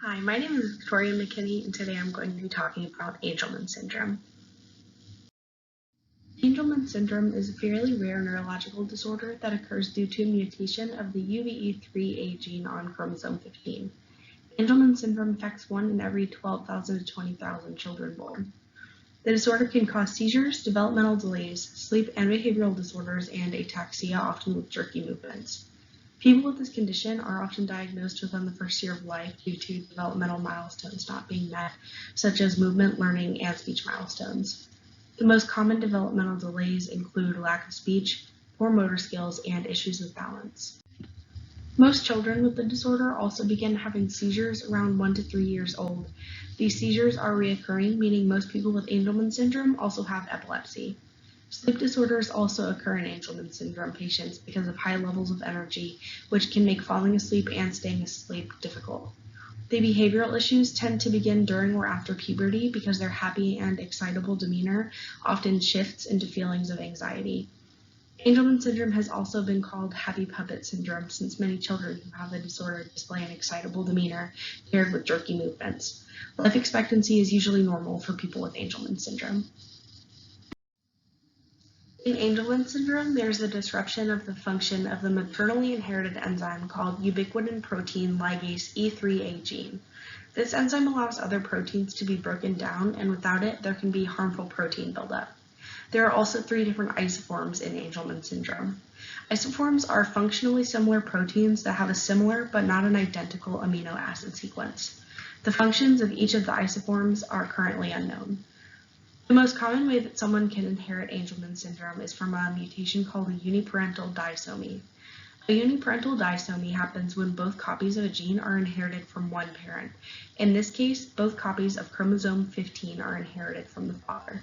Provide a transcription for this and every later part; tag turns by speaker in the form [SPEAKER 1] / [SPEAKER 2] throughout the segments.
[SPEAKER 1] Hi, my name is Victoria McKinney, and today I'm going to be talking about Angelman syndrome. Angelman syndrome is a fairly rare neurological disorder that occurs due to a mutation of the UBE3A gene on chromosome 15. Angelman syndrome affects 1 in every 12,000 to 20,000 children born. The disorder can cause seizures, developmental delays, sleep and behavioral disorders, and ataxia, often with jerky movements. People with this condition are often diagnosed within the first year of life due to developmental milestones not being met, such as movement, learning, and speech milestones. The most common developmental delays include lack of speech, poor motor skills, and issues with balance. Most children with the disorder also begin having seizures around 1 to 3 years old. These seizures are reoccurring, meaning most people with Angelman syndrome also have epilepsy. Sleep disorders also occur in Angelman syndrome patients because of high levels of energy, which can make falling asleep and staying asleep difficult. The behavioral issues tend to begin during or after puberty because their happy and excitable demeanor often shifts into feelings of anxiety. Angelman syndrome has also been called happy puppet syndrome since many children who have the disorder display an excitable demeanor paired with jerky movements. Life expectancy is usually normal for people with Angelman syndrome. In Angelman syndrome, there's a disruption of the function of the maternally inherited enzyme called ubiquitin protein ligase E3A gene. This enzyme allows other proteins to be broken down, and without it, there can be harmful protein buildup. There are also 3 different isoforms in Angelman syndrome. Isoforms are functionally similar proteins that have a similar but not an identical amino acid sequence. The functions of each of the isoforms are currently unknown. The most common way that someone can inherit Angelman syndrome is from a mutation called a uniparental disomy. A uniparental disomy happens when both copies of a gene are inherited from one parent. In this case, both copies of chromosome 15 are inherited from the father.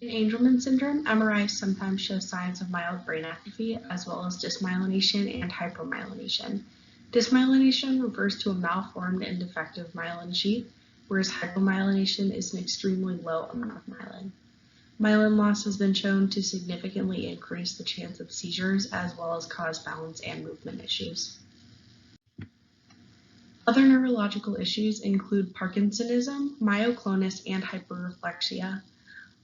[SPEAKER 1] In Angelman syndrome, MRIs sometimes show signs of mild brain atrophy, as well as dysmyelination and hypomyelination. Dysmyelination refers to a malformed and defective myelin sheath, whereas hypomyelination is an extremely low amount of myelin. Myelin loss has been shown to significantly increase the chance of seizures, as well as cause balance and movement issues. Other neurological issues include Parkinsonism, myoclonus, and hyperreflexia.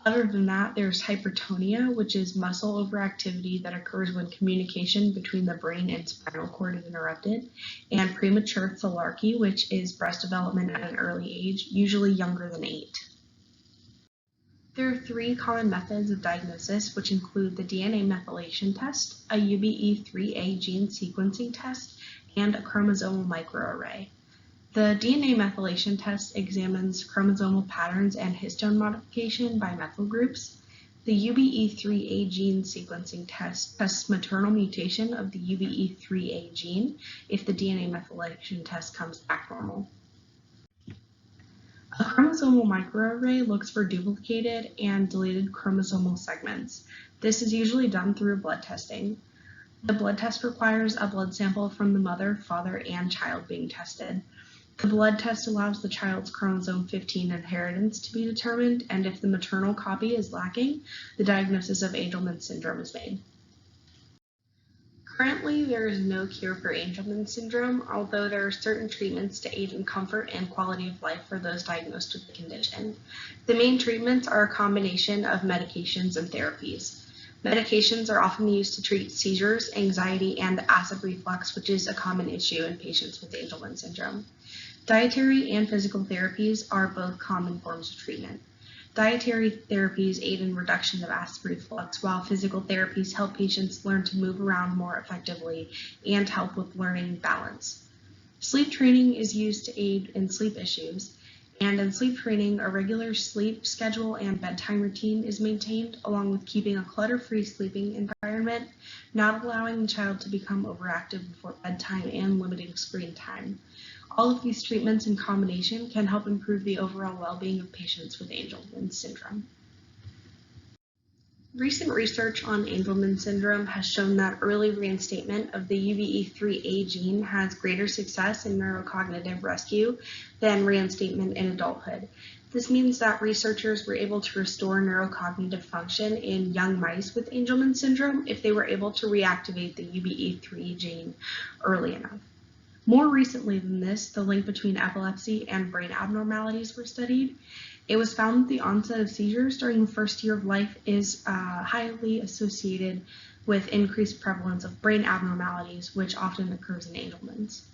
[SPEAKER 1] Other than that, there's hypertonia, which is muscle overactivity that occurs when communication between the brain and spinal cord is interrupted, and premature thelarchy, which is breast development at an early age, usually younger than 8. There are 3 common methods of diagnosis, which include the DNA methylation test, a UBE3A gene sequencing test, and a chromosomal microarray. The DNA methylation test examines chromosomal patterns and histone modification by methyl groups. The UBE3A gene sequencing test tests maternal mutation of the UBE3A gene if the DNA methylation test comes back normal. A chromosomal microarray looks for duplicated and deleted chromosomal segments. This is usually done through blood testing. The blood test requires a blood sample from the mother, father, and child being tested. The blood test allows the child's chromosome 15 inheritance to be determined, and if the maternal copy is lacking, the diagnosis of Angelman syndrome is made. Currently, there is no cure for Angelman syndrome, although there are certain treatments to aid in comfort and quality of life for those diagnosed with the condition. The main treatments are a combination of medications and therapies. Medications are often used to treat seizures, anxiety, and acid reflux, which is a common issue in patients with Angelman syndrome. Dietary and physical therapies are both common forms of treatment. Dietary therapies aid in reduction of acid reflux, while physical therapies help patients learn to move around more effectively and help with learning balance. Sleep training is used to aid in sleep issues, and in sleep training, a regular sleep schedule and bedtime routine is maintained, along with keeping a clutter-free sleeping environment, not allowing the child to become overactive before bedtime, and limiting screen time. All of these treatments in combination can help improve the overall well-being of patients with Angelman syndrome. Recent research on Angelman syndrome has shown that early reinstatement of the UBE3A gene has greater success in neurocognitive rescue than reinstatement in adulthood. This means that researchers were able to restore neurocognitive function in young mice with Angelman syndrome if they were able to reactivate the UBE3 gene early enough. More recently than this, the link between epilepsy and brain abnormalities were studied. It was found that the onset of seizures during the first year of life is highly associated with increased prevalence of brain abnormalities, which often occurs in Angelman's.